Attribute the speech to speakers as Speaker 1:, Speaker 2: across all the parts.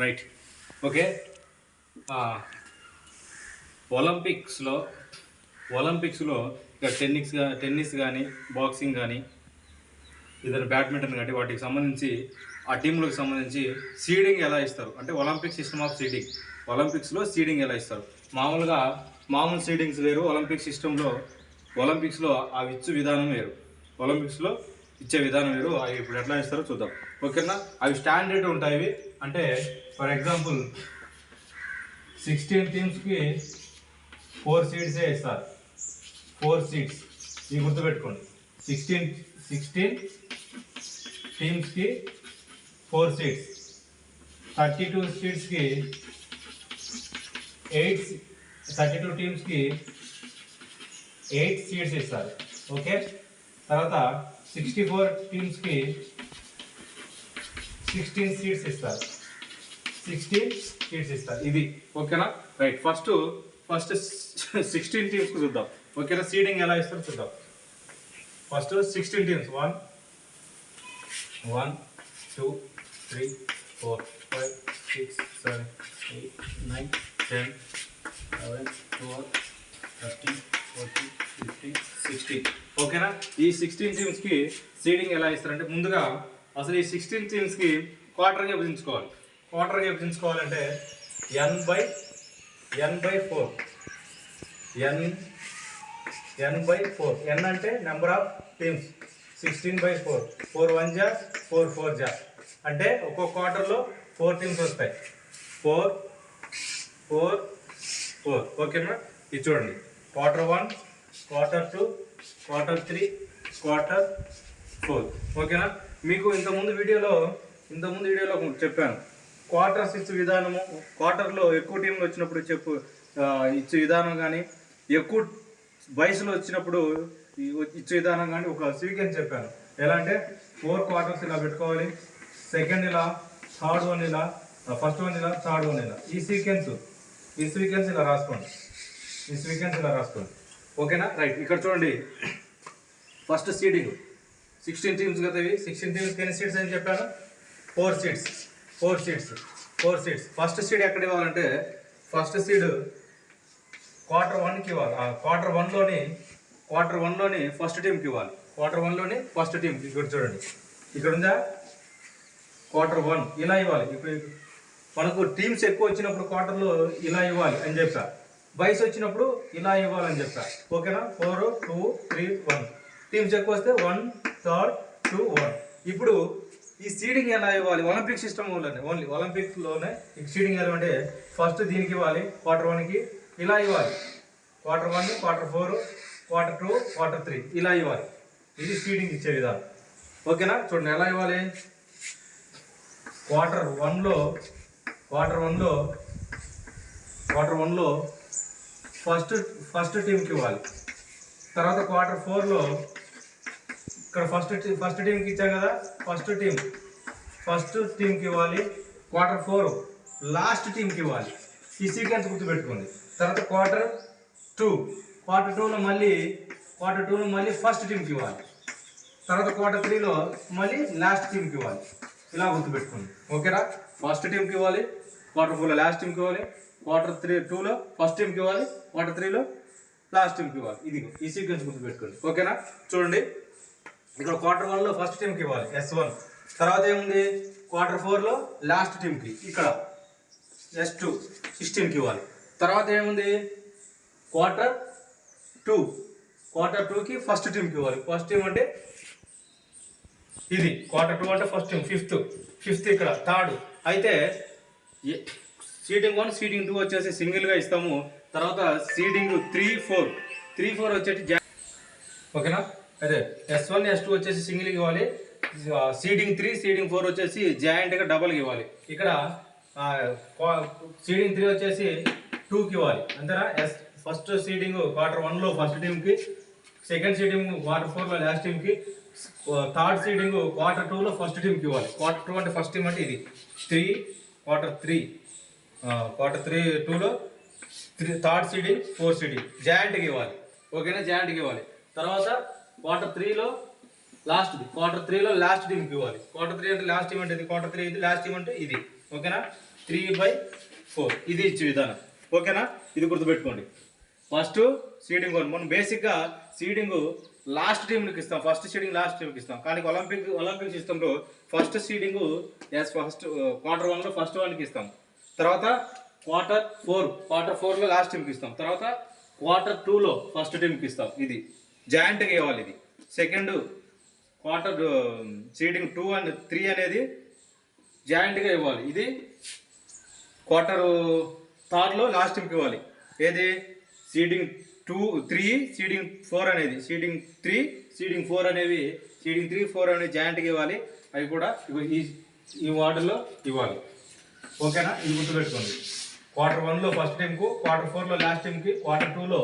Speaker 1: Right. Okay. ఒలింపిక్స్లో ఒలింపిక్స్లో ఇక టెన్నిస్ కానీ, బాక్సింగ్ కానీ, ఏదైనా బ్యాడ్మింటన్ కానీ వాటికి సంబంధించి ఆ టీంలకు సంబంధించి సీడింగ్ ఎలా ఇస్తారు అంటే ఒలింపిక్ సిస్టమ్ ఆఫ్ సీడింగ్. ఒలింపిక్స్లో సీడింగ్ ఎలా ఇస్తారు? మామూలు సీడింగ్స్ వేరు, ఒలింపిక్స్లో అవి ఇచ్చే విధానం వేరు. ఒలింపిక్స్లో ఇచ్చే విధానం వేరు. అవి ఇప్పుడు ఎట్లా ఇస్తారో చూద్దాం. ఓకేనా? అవి స్టాండర్డ్ ఉంటాయి. అంటే ఫర్ ఎగ్జాంపుల్ 16 టీమ్స్కి 4 సీడ్సే ఇస్తారు. 4 సీడ్స్ ఇవి గుర్తుపెట్టుకోండి. 16 టీమ్స్కి 4 సీడ్స్, 32 సీడ్స్కి 32 టీమ్స్కి 8 సీడ్స్ ఇస్తారు. ఓకే. తర్వాత 64 టీమ్స్కి 16 సీడ్స్ ఇస్తారు. 16 సీడ్స్ ఇస్తారు. ఇది ఓకేనా? రైట్. ఫస్ట్ 16 టీమ్స్కి చూద్దాం. ఓకేనా? సీడింగ్ ఎలా ఇస్తారో చూద్దాం. First 16 teams 1 2 3 4 5 6 7 8 9 10 11 12 13 14 15 16. ఓకేనా? ఈ 16 టీమ్స్కి సీడింగ్ ఎలా ఇస్తారంటే ముందుగా అసలు ఈ 16 టీమ్స్కి క్వార్టర్గా విభజించుకోవాలి. విభజించుకోవాలంటే n/4 n అంటే నెంబర్ ఆఫ్ టీమ్స్. 16/4 4 1 జా 4 4 జా అంటే ఒక్కో క్వార్టర్లో 4 టీమ్స్ వస్తాయి. 4 4 4. ఓకేనా? ఇది చూడండి. Q1, Q2, Q3, Q4. ఓకేనా? మీకు ఇంతకుముందు వీడియోలో చెప్పాను క్వార్టర్స్ ఇచ్చే విధానము. క్వార్టర్లో ఎక్కువ టీంలు వచ్చినప్పుడు ఇచ్చే విధానం కానీ, ఎక్కువ వయసులో వచ్చినప్పుడు ఇచ్చే విధానం కానీ ఒక సీక్వెన్స్ చెప్పాను. ఎలా అంటే 4 క్వార్టర్స్ ఇలా పెట్టుకోవాలి, సెకండ్ ఇలా, థర్డ్ వన్ ఇలా, ఫస్ట్ వన్ ఇలా, థర్డ్ వన్ ఇలా. ఈ సీక్వెన్స్ ఇలా రాసుకోండి. ఓకేనా? రైట్. ఇక్కడ చూడండి. ఫస్ట్ సీడింగ్ 16 టీమ్స్ కదా. ఇవి 16 టీమ్స్కి ఎన్ని సీట్స్ అని చెప్పాను? 4 సీట్స్. ఫస్ట్ సీడ్ ఎక్కడ ఇవ్వాలంటే ఫస్ట్ సీడ్ Q1కి ఇవ్వాలి. Q1లోని ఫస్ట్ టీంకి ఇవ్వాలి. ఫస్ట్ టీంకి. ఇక్కడ చూడండి, ఇక్కడ ఉందా Q1 ఇలా ఇవ్వాలి. ఇప్పుడు మనకు టీమ్స్ ఎక్కువ వచ్చినప్పుడు క్వార్టర్లో ఇలా ఇవ్వాలి అని చెప్పా. వయసు వచ్చినప్పుడు ఇలా ఇవ్వాలని చెప్పా. ఓకేనా? 4 2 3 1. టీమ్స్ ఎక్కువ వస్తే 1 3 2 1. ఇప్పుడు ఈ సీడింగ్ ఎలా ఇవ్వాలి? ఒలింపిక్ సిస్టమ్లోనే, ఓన్లీ ఒలింపిక్స్లోనే ఈ సీడింగ్ ఎలా అంటే ఫస్ట్ దీనికి ఇవ్వాలి, Q1కి ఇలా ఇవ్వాలి. Q1, Q4, Q2, Q3 ఇలా ఇవ్వాలి. ఇది సీడింగ్ ఇచ్చే విధానం. ఓకేనా? చూడండి ఎలా ఇవ్వాలి. Q1లో ఫస్ట్ టీంకి ఇవ్వాలి. తర్వాత Q4లో ఇక్కడ ఫస్ట్ టీంకి ఇచ్చాం కదా, ఫస్ట్ టీంకి ఇవ్వాలి. Q4 లాస్ట్ టీంకి ఇవ్వాలి. ఈ సీక్వెన్స్ గుర్తుపెట్టుకోండి. తర్వాత Q2లో మళ్ళీ ఫస్ట్ టీంకి ఇవ్వాలి. తర్వాత Q3లో మళ్ళీ లాస్ట్ టీంకి ఇవ్వాలి. ఇలా గుర్తుపెట్టుకోండి. ఓకేనా? ఫస్ట్ టీంకి ఇవ్వాలి, Q4లో లాస్ట్ టీంకి ఇవ్వాలి, Q2లో ఫస్ట్ టీంకి ఇవ్వాలి, Q3లో లాస్ట్ టీంకి ఇవ్వాలి. ఇది ఈ సీక్వెన్స్ గుర్తుపెట్టుకోండి. ఓకేనా? చూడండి, ఇక్కడ Q1లో ఫస్ట్ టీంకి ఇవ్వాలి S1. తర్వాత ఏముంది? Q4లో లాస్ట్ టీంకి ఇక్కడ S2 16కి ఇవ్వాలి. తర్వాత ఏముంది? Q2కి ఫస్ట్ టీంకి ఇవ్వాలి. ఫస్ట్ టీం అంటే ఇది. Q2 అంటే ఫస్ట్ టీం, ఫిఫ్త్ ఇక్కడ థర్డ్. అయితే సీడింగ్ 1 సీడింగ్ 2 వచ్చేసి సింగిల్గా ఇస్తాము. తర్వాత సీడింగ్ 3 4 వచ్చేసి ఓకేనా? అదే S1 S2 వచ్చేసి సింగిల్గా ఇవ్వాలి. సీడింగ్ 3 సీడింగ్ 4 వచ్చేసి జాయింట్గా డబల్గా ఇవ్వాలి. ఇక్కడ సీడింగ్ 3 వచ్చేసి 2కి ఇవ్వాలి. అంతేనా? ఫస్ట్ సీడింగ్ Q1లో ఫస్ట్ టీంకి, సెకండ్ సీడింగ్ Q4లో లాస్ట్ టీంకి, థర్డ్ సీడింగ్ Q2లో ఫస్ట్ టీంకి ఇవ్వాలి. Q2 అంటే ఫస్ట్ టీం అంటే ఇది 3, Q3 2లో థర్డ్ సీడింగ్ 4 సీడింగ్ జాయింట్గా ఇవ్వాలి. ఓకేనా? జాయింట్గా ఇవ్వాలి. తర్వాత Q3లో లాస్ట్ టీంకి ఇవ్వాలి. Q3 అంటే లాస్ట్ టీం అంటే ఇది, Q3 ఇది లాస్ట్ టీం అంటే ఇది. ఓకేనా? 3/4 ఇది ఇచ్చే విధానం. ఓకేనా, ఇది గుర్తుపెట్టుకోండి. ఫస్ట్ సీడింగ్ 1 మనం బేసిక్గా సీడింగ్ లాస్ట్ టీంకి ఇస్తాం, ఫస్ట్ సీడింగ్ లాస్ట్ టీంకి ఇస్తాం. కానీ ఒలింపిక్ సిస్టంలో ఫస్ట్ సీడింగ్ ఫస్ట్ క్వార్టర్ 1లో ఫస్ట్ 1కి ఇస్తాం, తర్వాత క్వార్టర్ 4లో లాస్ట్ టీంకి ఇస్తాం, తర్వాత క్వార్టర్ 2లో ఫస్ట్ టీంకి ఇస్తాం. ఇది జాయింట్గా ఇవ్వాలి. ఇది సెకండ్ క్వార్టర్ సీడింగ్ 2 అండ్ 3 అనేది జాయింట్గా ఇవ్వాలి. ఇది క్వార్టర్ 3లో లాస్ట్ టీంకి ఇవ్వాలి. ఏది సీడింగ్ 2-3 సీడింగ్ 4 అనేది సీడింగ్ 3 సీడింగ్ 4 అనేవి సీడింగ్ 3-4 అనేవి జాయింట్గా ఇవ్వాలి. అవి కూడా ఈ వార్డులో ఇవ్వాలి. ఓకేనా, ఇది గుర్తుపెట్టుకోండి. క్వార్టర్ 1లో ఫస్ట్ టీంకు, క్వార్టర్ 4లో లాస్ట్ టీంకి, క్వార్టర్ 2లో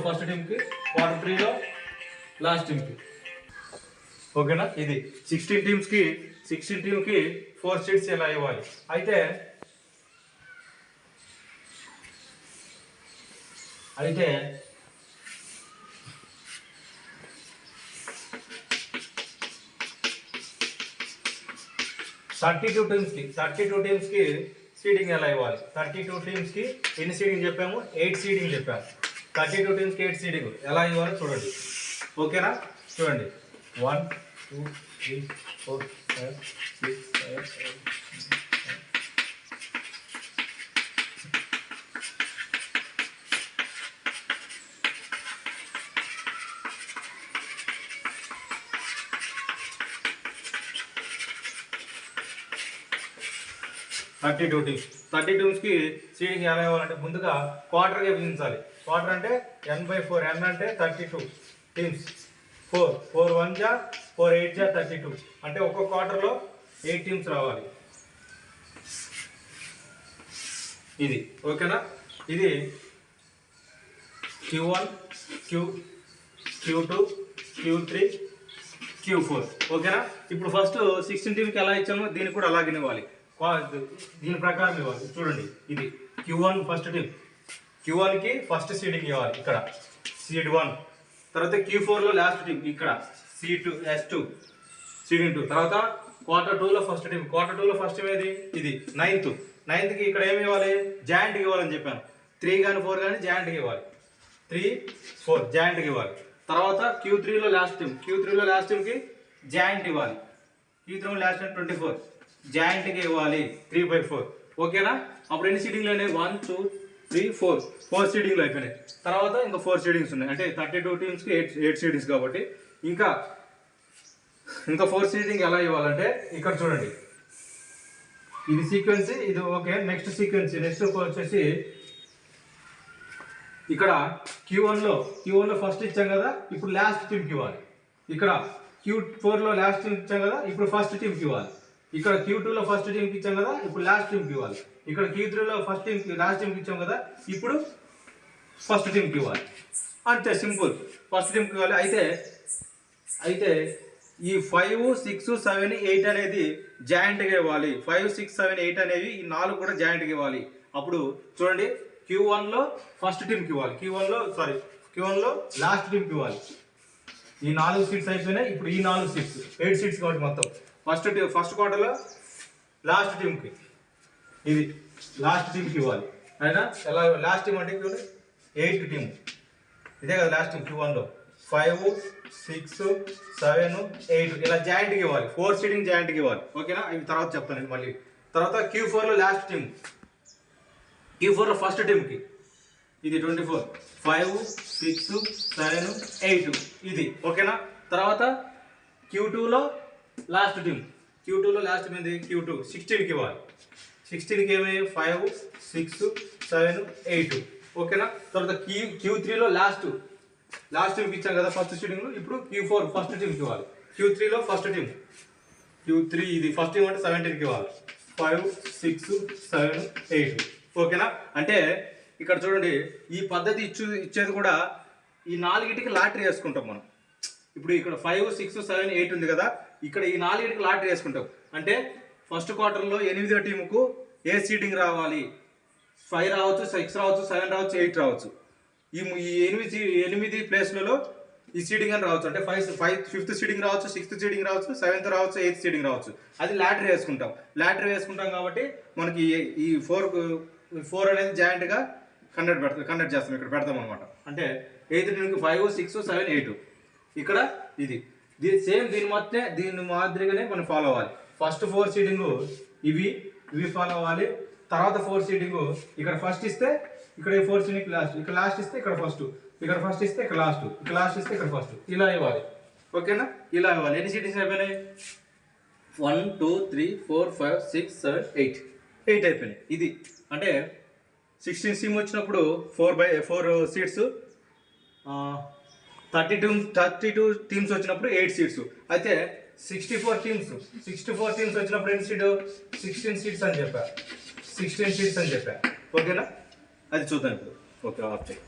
Speaker 1: ఫస్ట్ టీంకి, క్వార్టర్ 3లో లాస్ట్ టీంకి. ఓకేనా, ఇది 16 టీమ్కి 4 సీట్స్ ఇలా ఇవ్వాలి. అయితే 32 టీమ్స్కి సీడింగ్ ఎలా ఇవ్వాలి? 32 టీమ్స్కి ఎన్ని సీడింగ్ చెప్పాము? 8 సీడింగ్ చెప్పాము. 32 టీమ్స్కి 8 సీడింగ్ ఎలా ఇవ్వాలి చూడండి. ఓకేనా, చూడండి. 1 2 3 4 5 6 7 32 టీమ్స్. 30 టీమ్స్కి సీడింగ్ ఎలా ఇవ్వాలంటే ముందుగా క్వార్టర్గా విధించాలి. క్వార్టర్ అంటే n/4, n అంటే 32 టీమ్స్. 4 1 జా 4 8 జా 32 అంటే ఒక్కొక్క క్వార్టర్లో 8 టీమ్స్ రావాలి. ఇది ఓకేనా. ఇది Q1 Q2 Q3 Q4. ఓకేనా. ఇప్పుడు ఫస్ట్ 16 టీమ్కి ఎలా ఇచ్చామో దీనికి కూడా అలాగే ఇవ్వాలి. దీని ప్రకారం ఇవ్వాలి. చూడండి, ఇది Q1 ఫస్ట్ టీమ్. Q1కి ఫస్ట్ సీడింగ్ ఇవ్వాలి, ఇక్కడ సీడ్ 1. తర్వాత Q4లో లాస్ట్ టీమ్, ఇక్కడ C2 S2 సీడింగ్ 2. తర్వాత క్వార్టర్ 2లో ఫస్ట్ టీమ్. క్వార్టర్ 2లో ఫస్ట్ టీమ్ ఏది? ఇది 9th ఇక్కడ ఏమి ఇవ్వాలి? జాయింట్కి ఇవ్వాలని చెప్పాను. 3 కానీ 4 కానీ జాయింట్కి ఇవ్వాలి. 3 4 జాయింట్కి ఇవ్వాలి. తర్వాత Q3లో లాస్ట్ టీమ్కి జాయింట్ ఇవ్వాలి. Q3లో లాస్ట్ టీమ్ 24 జాయింట్గా ఇవ్వాలి. 3/4. ఓకేనా. అప్పుడు ఎన్ని సీడింగ్లు అయినాయి? 1 2 3 4 సీడింగ్లు అయిపోయినాయి. తర్వాత ఇంకా 4 సీడింగ్స్ ఉన్నాయి. అంటే 32 టీమ్స్కి 8 సీడింగ్స్ కాబట్టి ఇంకా 4 సీడింగ్ ఎలా ఇవ్వాలంటే ఇక్కడ చూడండి, ఇది సీక్వెన్స్. ఇది ఓకే. నెక్స్ట్ వచ్చేసి ఇక్కడ Q1లో ఫస్ట్ ఇచ్చాం కదా, ఇప్పుడు లాస్ట్ టీమ్కి ఇవ్వాలి. ఇక్కడ Q4లో లాస్ట్ టీమ్ ఇచ్చాం కదా, ఇప్పుడు ఫస్ట్ టీమ్కి ఇవ్వాలి. ఇక్కడ Q2లో ఫస్ట్ టీమ్కి ఇచ్చాం కదా, ఇప్పుడు లాస్ట్ టీమ్కి ఇవ్వాలి. ఇక్కడ Q3లో ఫస్ట్ టీమ్కి లాస్ట్ టీమ్కి ఇచ్చాం కదా, ఇప్పుడు ఫస్ట్ టీమ్కి ఇవ్వాలి. అంతే, సింపుల్. ఫస్ట్ టీమ్కి ఇవ్వాలి. అయితే ఈ 5 6 7 8 అనేది జాయింట్గా ఇవ్వాలి. 5 6 7 8 అనేవి ఈ 4 కూడా జాయింట్గా ఇవ్వాలి. అప్పుడు చూడండి, Q1లో ఫస్ట్ టీమ్కి ఇవ్వాలి. Q1లో లాస్ట్ టీమ్కి ఇవ్వాలి. ఈ 4 సీట్స్ అయిపోయినాయి. ఇప్పుడు ఈ 4 సీట్స్ 8 సీట్స్ కాబట్టి మొత్తం ఫస్ట్ క్వార్టర్లో లాస్ట్ టీమ్కి, ఇది లాస్ట్ టీమ్కి ఇవ్వాలి. అయినా ఎలా లాస్ట్ టీమ్ అంటే 8 టీమ్. ఇదే కదా లాస్ట్ టీమ్. Q1లో 5 6 7 8 ఇలా జాయింట్కి ఇవ్వాలి. 4 సీడింగ్ జాయింట్కి ఇవ్వాలి. ఓకేనా, ఇవి తర్వాత చెప్తాను మళ్ళీ. తర్వాత Q4లో లాస్ట్ టీమ్. Q4లో ఫస్ట్ టీమ్కి ఇది 24 5 6 7 8 ఇది. ఓకేనా. తర్వాత Q2లో లాస్ట్ టీమ్. ఏంది? Q2 16కి ఇవ్వాలి. 16కి ఏమి? 5 6 7 8. ఓకేనా. తర్వాత Q3లో లాస్ట్ టీమ్కి ఇచ్చాం కదా ఫస్ట్ సీడింగ్లో, ఇప్పుడు Q4 ఫస్ట్ టీమ్కి ఇవ్వాలి. Q3లో ఫస్ట్ టీమ్. Q3 ఇది ఫస్ట్ టీమ్ అంటే 17కి ఇవ్వాలి. 5 6 7 8. ఓకేనా. అంటే ఇక్కడ చూడండి, ఈ పద్ధతి ఇచ్చేది కూడా ఈ 4కి లాటరీ వేసుకుంటాం మనం. ఇప్పుడు ఇక్కడ 5 6 7 8 ఉంది కదా, ఇక్కడ ఈ 4కి లాటరీ వేసుకుంటాం. అంటే ఫస్ట్ క్వార్టర్లో 8వ టీముకు ఏ సీడింగ్ రావాలి? 5 రావచ్చు, 6 రావచ్చు, 7 రావచ్చు, 8 రావచ్చు. ఈ 8 ప్లేస్లలో ఈ సీడింగ్ అని రావచ్చు, అంటే ఫిఫ్త్ సీడింగ్ రావచ్చు, సిక్స్త్ సీడింగ్ రావచ్చు, సెవెంత్ రావచ్చు, ఎయిత్ సీడింగ్ రావచ్చు. అది లాటరీ వేసుకుంటాం కాబట్టి మనకి ఈ ఫోర్ అనేది జాయింట్గా కండక్ట్ చేస్తాం, ఇక్కడ పెడతాం అనమాట. అంటే ఎయిత్ టీంకి 5, 6, 7, 8. ఇక్కడ సేమ్ దీని మాదిరిగానే మనం ఫాలో అవ్వాలి. ఫస్ట్ 4 సీడింగ్ ఇవి ఫాలో అవ్వాలి. తర్వాత 4 సీడింగ్ ఇక్కడ ఫస్ట్ ఇస్తే ఇక్కడ 4 సీడింగ్ లాస్ట్, ఇక్కడ లాస్ట్ ఇస్తే ఇక్కడ ఫస్ట్, ఇక్కడ ఫస్ట్ ఇస్తే ఇక్కడ లాస్ట్, ఇక్కడ లాస్ట్ ఇస్తే ఇక్కడ ఫస్ట్, ఇలా ఇవ్వాలి. ఓకేనా? ఇలా ఇవ్వాలి. ఎన్ని సీడింగ్స్ అయిపోయినాయి? 1, 2, 3, 4, 5, 6, 7, 8 అయిపోయినాయి. ఇది అంటే 16 సీమ్ వచ్చినప్పుడు 4 సీట్స్, 32 టీమ్స్ వచ్చినప్పుడు 8 సీట్స్. అయితే 64 టీమ్స్ వచ్చినప్పుడు ఎన్ని సీట్? 16 సీట్స్ అని చెప్పా. ఓకేనా? అది చూద్దాం ఇప్పుడు. ఓకే, ఆఫ్ చేయి.